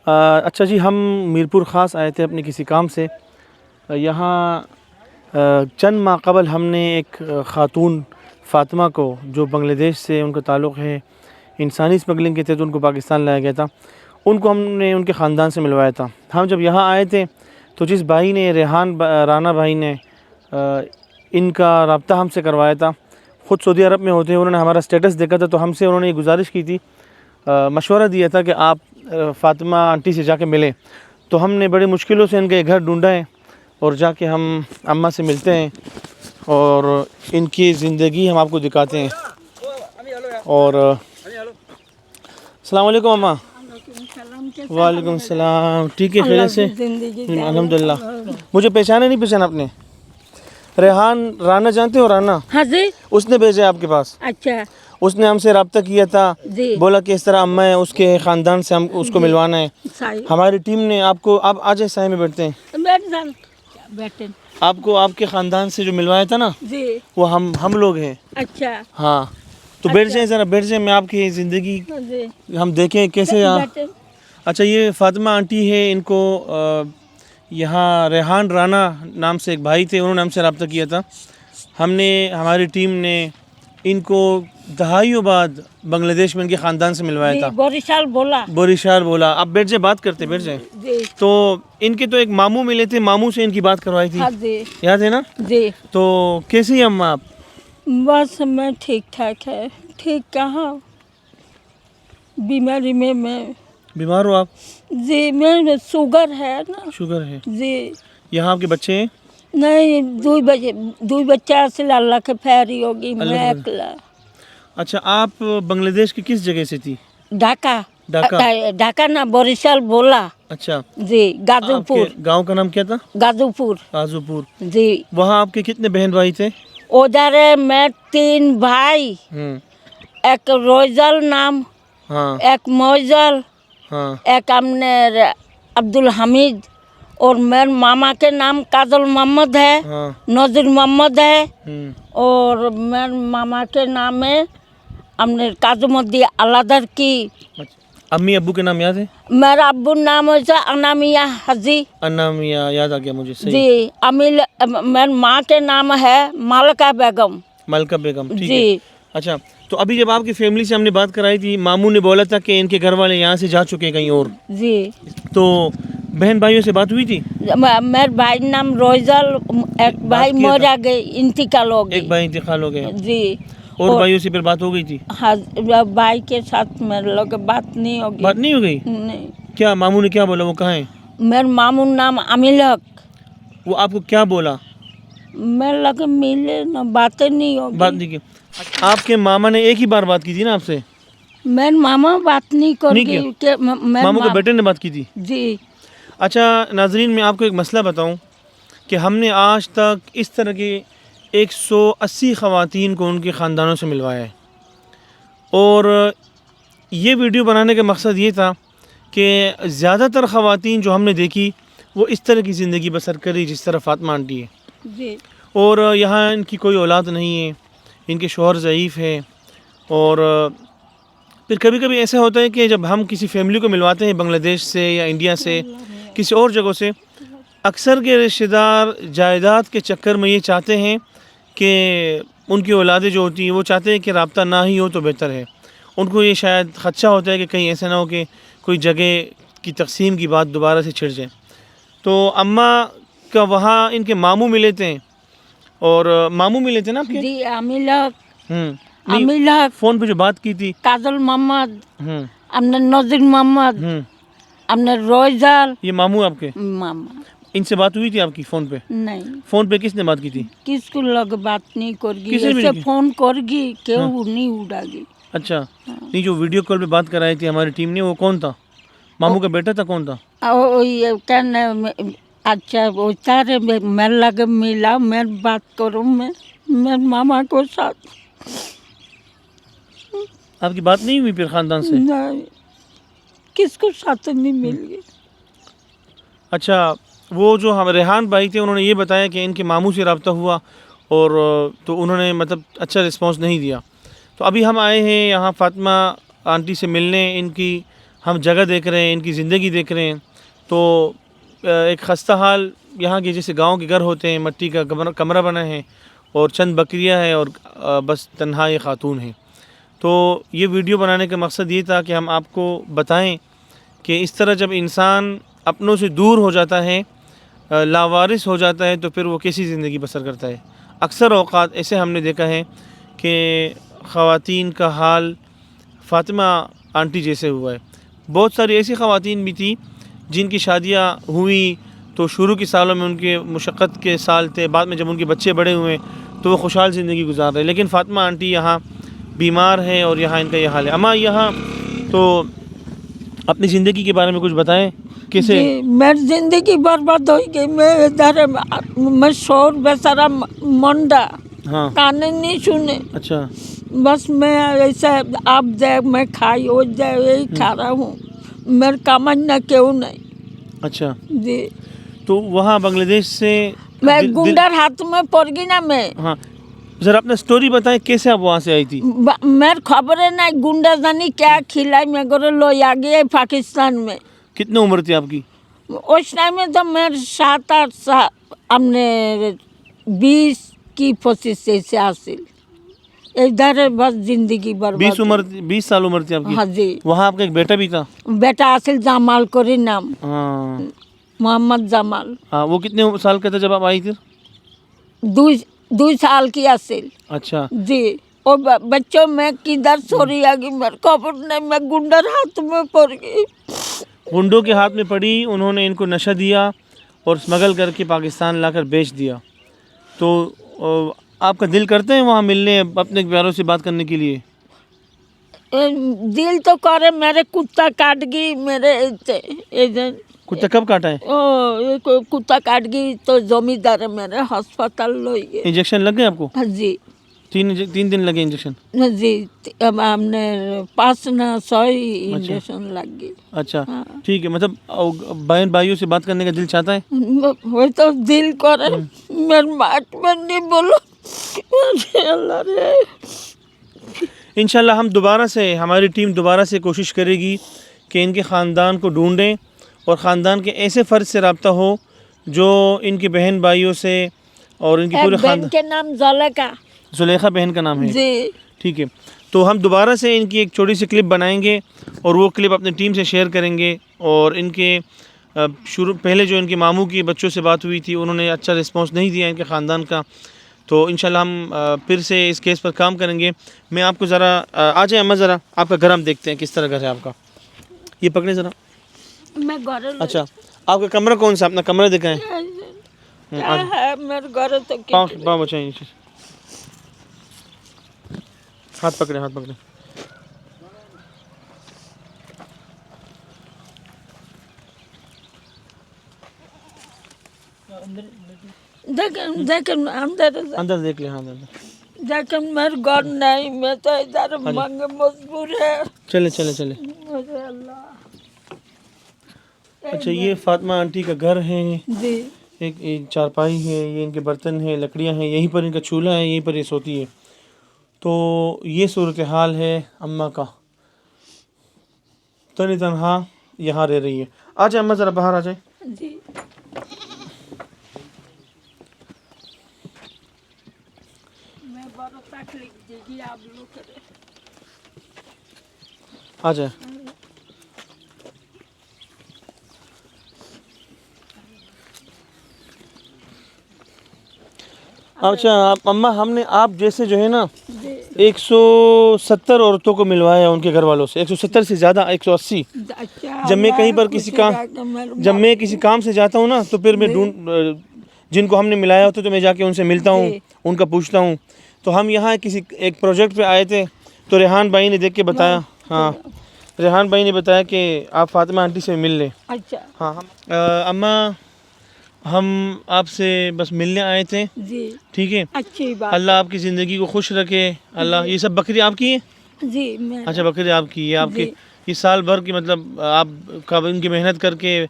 اچھا جی، ہم میرپور خاص آئے تھے اپنے کسی کام سے. یہاں چند ماہ قبل ہم نے ایک خاتون فاطمہ کو، جو بنگلہ دیش سے ان کا تعلق ہے، انسانی اسمگلنگ کے تحت ان کو پاکستان لایا گیا تھا، ان کو ہم نے ان کے خاندان سے ملوایا تھا. ہم جب یہاں آئے تھے تو جس بھائی نے، ریحان رانا بھائی نے ان کا رابطہ ہم سے کروایا تھا، خود سعودی عرب میں ہوتے ہیں. انہوں نے ہمارا اسٹیٹس دیکھا تھا تو ہم سے انہوں نے یہ گزارش کی تھی، مشورہ دیا تھا کہ آپ فاطمہ آنٹی سے جا کے ملیں. تو ہم نے بڑی مشکلوں سے ان کے گھر ڈھونڈا ہے اور جا کے ہم اماں سے ملتے ہیں اور ان کی زندگی ہم آپ کو دکھاتے ہیں. اور السلام علیکم اماں. وعلیکم السلام. ٹھیک ہے، خیریت سے؟ الحمد للہ. مجھے پہچانا نہیں پہچانا آپ نے؟ ریحان رانا جانتے ہو؟ رانا، ہاں جی. اس نے بھیجا آپ کے پاس. اچھا اس نے ہم سے رابطہ کیا تھا، جی. بولا کہ اس طرح اماں ہے، اس کے خاندان سے ہم اس کو ملوانا ہے. صحیح. ہماری ٹیم نے آپ کو، آپ آ جائیں سائے میں بیٹھتے ہیں، بیٹھ جان بیٹھے. آپ کو آپ کے خاندان سے جو ملوایا تھا نا، جی. وہ ہم لوگ ہیں. اچھا. ہاں تو بیٹھ جائیں ذرا، بیٹھ جائیں. میں آپ کی زندگی جی. ہم دیکھیں کیسے. بیٹھے. اچھا، یہ فاطمہ آنٹی ہے. ان کو یہاں ریحان رانا نام سے ایک بھائی تھے، انہوں نے ہم سے رابطہ کیا تھا. ہماری ٹیم نے ان کو دہائیوں بعد بنگلہ دیش میں ان کے خاندان سے ملوایا تھا. بوریشار بولا. آپ بیٹھ جائیں، بات کرتے، بیٹھ جائیں. تو ان کے تو ایک ماموں ملے تھے، ماموں سے ان کی بات کروائی تھی، یاد ہے نا؟ جی. تو کیسی ہیں اماں آپ؟ بس میں ٹھیک ٹھاک ہے. ٹھیک کہاں، بیماری میں بیمار ہو آپ؟ جی، میں شوگر ہے نا. شوگر ہے جی. یہاں آپ کے بچے ہیں؟ نہیں، دو بچہ اصل اللہ کے پیاری ہوگی، میں اکلا. اچھا، آپ بنگلہ دیش کی کس جگہ سے تھی؟ ڈھاکہ. ڈھاکہ. ڈھاکہ نا، بوریشال بولا. اچھا جی. غازی پور. گاؤں کا نام کیا تھا؟ غازی پور. غازی پور. جی. وہاں آپ کے کتنے بہن بھائی تھے؟ ادھر میں 3 بھائی، ایک روزل نام، ایک موزل، ایک امنے عبدالحمید، اور میرے ماما کے نام کاجل محمد ہے، نذیر محمد ہے، اور میرے ماما کے نام ہے امنے کاظم الدین علادر کی. امی ابو کے نام یاد ہے؟ میرا ابو نام ہے انامیہ حجی. انامیہ یاد آ گیا مجھے. جی. میری ماں کے نام ہے ملکہ بیگم. ملکہ بیگم. ٹھیک ہے. اچھا، تو ابھی جب آپ کی فیملی سے ہم نے بات کرائی تھی، ماموں نے بولا تھا کہ ان کے گھر والے یہاں سے جا چکے کہیں اور. جی. تو بہن بھائیوں سے بات ہوئی تھی؟ میرے بھائی نام روزل، ایک بھائی مورا گئے، انتقال ہو گئی. ایک بھائی انتقال ہو گیا. جی. اور بھائیوں سے پھر بات ہو گئی تھی؟ ہاں، بھائی کے ساتھ میرے لوگ بات نہیں ہوگی. بات نہیں ہو گئی؟ نہیں. کیا ماموں نے کیا بولا؟ وہ کہاں ہیں؟ میرے ماموں نام امیل حق. وہ آپ کو کیا بولا؟ میرے لگے ملے نہ، باتیں نہیں ہوگی. بات نہیں کی. آپ کے ماما نے ایک ہی بار بات کی تھی نا آپ سے؟ میرے ماما بات نہیں کر گئی. ماموں کے بیٹے نے بات کی تھی؟ جی. اچھا ناظرین، میں آپ کو ایک مسئلہ بتاؤں کہ ہم نے آج تک اس طرح کی 180 خواتین کو ان کے خاندانوں سے ملوایا ہے، اور یہ ویڈیو بنانے کا مقصد یہ تھا کہ زیادہ تر خواتین جو ہم نے دیکھی وہ اس طرح کی زندگی بسر کری جس طرح فاطمہ آنٹی ہے. جی. اور یہاں ان کی کوئی اولاد نہیں ہے، ان کے شوہر ضعیف ہے. اور پھر کبھی کبھی ایسا ہوتا ہے کہ جب ہم کسی فیملی کو ملواتے ہیں بنگلہ دیش سے یا انڈیا سے، کسی اور جگہوں سے، اکثر کے رشتہ دار جائیداد کے چکر میں یہ چاہتے ہیں کہ ان کی اولادیں جو ہوتی ہیں وہ چاہتے ہیں کہ رابطہ نہ ہی ہو تو بہتر ہے. ان کو یہ شاید خدشہ ہوتا ہے کہ کہیں ایسا نہ ہو کہ کوئی جگہ کی تقسیم کی بات دوبارہ سے چھڑ جائے. تو اماں کا وہاں ان کے ماموں ملے تھے، اور ماموں ملے تھے نا آپ کے؟ جی. امیل حق فون پہ جو بات کی تھی، کاجل محمد، امنے نذیر محمد، امنے روزل. یہ ماموں آپ کے؟ ماما. ان سے بات ہوئی تھی آپ کی فون پہ؟ نہیں. فون پہ کس نے بات کی تھی؟ کس کو لوگ بات نہیں کر گی، ایسے فون کر گی کیوں نہیں اڑا گی. اچھا، نہیں جو ویڈیو کال پہ بات کرائی تھی ہماری ٹیم نے، وہ کون تھا؟ ماموں کا بیٹا تھا؟ کون تھا؟ اچھا، وہ سارے میں لگے ملا، میں بات کروں میں میرے ماما کو ساتھ. آپ کی بات نہیں ہوئی پھر خاندان سے؟ نہیں، کس کو ساتھ نہیں مل گئی. اچھا، وہ جو ہم ریحان بھائی تھے انہوں نے یہ بتایا کہ ان کے ماموں سے رابطہ ہوا، اور تو انہوں نے مطلب اچھا رسپانس نہیں دیا. تو ابھی ہم آئے ہیں یہاں فاطمہ آنٹی سے ملنے. ان کی ہم جگہ دیکھ رہے ہیں، ان کی زندگی دیکھ رہے ہیں، تو ایک خستہ حال یہاں کے جیسے گاؤں کے گھر ہوتے ہیں، مٹی کا کمرہ بنا ہے اور چند بکریاں ہیں اور بس تنہا یہ خاتون ہیں. تو یہ ویڈیو بنانے کا مقصد یہ تھا کہ ہم آپ کو بتائیں کہ اس طرح جب انسان اپنوں سے دور ہو جاتا ہے، لاوارث ہو جاتا ہے، تو پھر وہ کیسی زندگی بسر کرتا ہے. اکثر اوقات ایسے ہم نے دیکھا ہے کہ خواتین کا حال فاطمہ آنٹی جیسے ہوا ہے. بہت ساری ایسی خواتین بھی تھیں جن کی شادیاں ہوئی تو شروع کے سالوں میں ان کے مشقت کے سال تھے، بعد میں جب ان کے بچے بڑے ہوئے تو وہ خوشحال زندگی گزار رہے. لیکن فاطمہ آنٹی یہاں بیمار ہیں اور یہاں ان کا یہ حال ہے. اماں یہاں تو اپنی زندگی کے بارے میں کچھ بتائیں کیسے؟ جی میری زندگی برباد ہو گئی. میں ادھر میں شور بیچارہ منڈا ہاں کانے نہیں سنے. اچھا بس میں ایسے آپ دے میں کھائی ہو جائے یہی کھا رہا ہوں. میرے کمانا کیوں نہیں. اچھا جی تو وہاں بنگلہ دیش سے میں گنڈر ہاتھ میں پڑ گئی نا. میں ہاں ذرا اپنا سٹوری بتائیں کیسے آپ وہاں سے آئی تھی؟ میرے خبر ہے نہیں گنڈا جانی کیا کھلائی میں گرے لو آ گئی پاکستان میں. کتنی عمر تھی آپ کی؟ اس ٹائم میں تو میرے 7-8 سال ہم نے 20 کی 25 سے حاصل ادھر بس زندگی برباد. 20 سال عمر تھی آپ کی. ہاں جی وہاں آپ کا ایک بیٹا بھی تھا؟ بیٹا حاصل جمال کوری نام ہاں محمد جمال. ہاں وہ کتنے سال کا تھا جب آپ آئی تھی؟ 2 سال کی حاصل. اچھا جی اور بچوں میں کدھر سوری آ گئی میرے خبر نہیں. میں گنڈر ہاتھ میں پڑ گئی. گنڈوں کے ہاتھ میں پڑی، انہوں نے ان کو نشہ دیا اور اسمگل کر کے پاکستان لا کر بیچ دیا. تو آپ کا دل کرتے ہیں وہاں ملنے، اپنے پیاروں سے بات کرنے کے لیے؟ دل تو کرے. میرے کتا کاٹ گئی میرے کتا کب کاٹا ہے؟ کتا کاٹ گئی تو زمیندار ہے میرے ہسپتال لے گئے. انجیکشن لگ گئے آپ کو؟ جی 3 دن لگے انجیکشن؟ جی ہم نے 500 انجیکشن لگ گئی. اچھا ٹھیک ہے. مطلب بہن بھائیوں سے بات کرنے کا دل چاہتا ہے؟ وہ تو دل کرے. میرے بات میں نہیں بولو. اللہ رے انشاءاللہ ہم دوبارہ سے، ہماری ٹیم دوبارہ سے کوشش کرے گی کہ ان کے خاندان کو ڈھونڈیں اور خاندان کے ایسے فرد سے رابطہ ہو جو ان کے بہن بھائیوں سے اور ان کی پورے بہن کے نام زلیخا. زلیخا بہن کا نام ہے؟ جی ٹھیک ہے. تو ہم دوبارہ سے ان کی ایک چھوٹی سی کلپ بنائیں گے اور وہ کلپ اپنی ٹیم سے شیئر کریں گے. اور ان کے پہلے جو ان کے ماموں کی بچوں سے بات ہوئی تھی انہوں نے اچھا رسپانس نہیں دیا ان کے خاندان کا. تو انشاءاللہ ہم پھر سے اس کیس پر کام کریں گے. میں آپ کو ذرا آ جائیں اما، ذرا آپ کا گھر ہم دیکھتے ہیں کس طرح گھر ہے آپ کا. یہ پکڑیں ذرا. میں گھر اچھا آپ کا کمرہ کون سا؟ اپنا کمرہ دکھائیں. میرے گھر تو پاؤں بچائیں نیچے. ہاتھ پکڑیں، ہاتھ پکڑیں. دیکھیں اندر دیکھ لیں. ہاں لیکن میرے گھر نہیں. میں تو ادھر مانگے مجبور ہے. چلے چلے چلے. مجھے اللہ. اچھا یہ فاطمہ آنٹی کا گھر ہے. جی ایک چارپائی ہے، یہ ان کے برتن ہیں، لکڑیاں ہیں، یہیں پر ان کا چولہا ہے، یہیں پر یہ سوتی ہے. تو یہ صورتحال ہے اماں کا. تنہا یہاں رہ رہی ہے. آ جائیں اماں ذرا باہر آ جائیں. جی میں بڑا تکلیف دے گی آپ لوگ. آ جائیں. اچھا اماں ہم نے آپ جیسے جو ہے نا 170 عورتوں کو ملوایا ان کے گھر والوں سے. 170 سے زیادہ، 180. جب میں کہیں پر جب میں کسی کام سے جاتا ہوں نا تو پھر میں جن کو ہم نے ملایا ہوتا تو میں جا کے ان سے ملتا ہوں، ان کا پوچھتا ہوں. تو ہم یہاں ایک پروجیکٹ پہ آئے تھے تو ریحان بھائی نے دیکھ کے بتایا. ہاں ریحان بھائی نے بتایا کہ آپ فاطمہ آنٹی سے مل لیں. اچھا ہاں اماں ہم آپ سے بس ملنے آئے تھے. جی ٹھیک ہے. اچھی بات. اللہ آپ کی زندگی کو خوش رکھے. اللہ. یہ سب بکری آپ کی ہے؟ جی میں اچھا بکری آپ کی ہے. آپ کے یہ سال بھر کی مطلب آپ کب ان کی محنت کر کے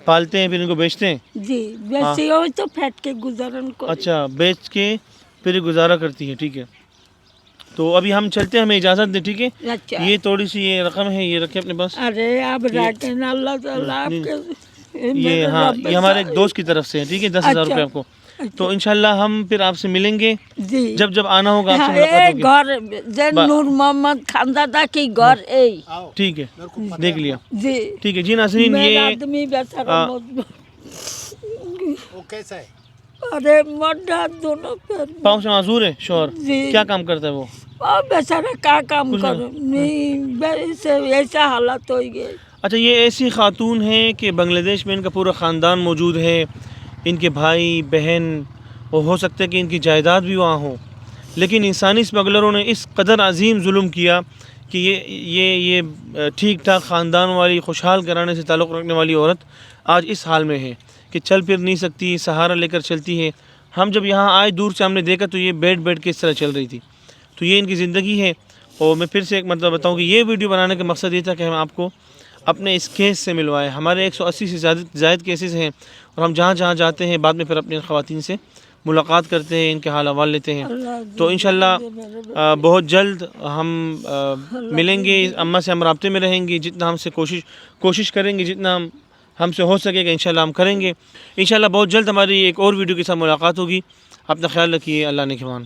پالتے ہیں پھر ان کو بیچتے ہیں؟ جی ویسے ہو تو پھیٹ کے گزارن کو. اچھا بیچ کے پھر گزارا کرتی ہے. ٹھیک ہے. تو ابھی ہم چلتے ہیں, ہمیں اجازت دیں, ٹھیک ہے. اچھا یہ تھوڑی سی یہ رقم ہے, یہ رکھے اپنے پاس. ارے آپ رکھیں نا, اللہ تعالیٰ آپ کے یہ ہاں یہ ہمارے ایک دوست کی طرف سے ہے, ٹھیک ہے, 10,000 روپے آپ کو. تو انشاءاللہ ہم پھر آپ سے ملیں گے جی جب آنا ہوگا, آپ سے ملاقات ہوگی. گھر زین نور محمد خاندادا کی گھر اے. ٹھیک ہے, دیکھ لیا. جی ٹھیک ہے جی ناظرین, میرا یہ آدمی بیچارہ وہ کیسا ہے؟ ارے مڈا دونوں پیر پاؤں سے معذور ہے شوہر. جی کیا کام کرتا ہے وہ؟ بیچارہ کیا کام کرو نہیں, ایسا حالت ہو گئی. اچھا, یہ ایسی خاتون ہیں کہ بنگلہ دیش میں ان کا پورا خاندان موجود ہے, ان کے بھائی بہن, اور ہو سکتا ہے کہ ان کی جائیداد بھی وہاں ہو, لیکن انسانی اسمگلروں نے اس قدر عظیم ظلم کیا کہ یہ ٹھیک ٹھاک خاندان والی خوشحال گھرانے سے تعلق رکھنے والی عورت آج اس حال میں ہے کہ چل پھر نہیں سکتی, سہارا لے کر چلتی ہے. ہم جب یہاں آئے دور سے ہم نے دیکھا تو یہ بیٹھ کے اس طرح چل رہی تھی. تو یہ ان کی زندگی ہے. اور میں پھر سے ایک مطلب بتاؤں کہ یہ ویڈیو بنانے کا مقصد یہ تھا کہ ہم آپ کو اپنے اس کیس سے ملوائے. ہمارے 180 سے زائد کیسز ہیں, اور ہم جہاں جاتے ہیں بعد میں پھر اپنے خواتین سے ملاقات کرتے ہیں, ان کے حال احوال لیتے ہیں. تو انشاءاللہ بہت جلد ہم ملیں گے, اماں سے ہم رابطے میں رہیں گے, جتنا ہم سے کوشش کریں گے, جتنا ہم سے ہو سکے گا انشاءاللہ ہم کریں گے. انشاءاللہ بہت جلد ہماری ایک اور ویڈیو کے ساتھ ملاقات ہوگی. اپنا خیال رکھیے, اللہ نگہبان.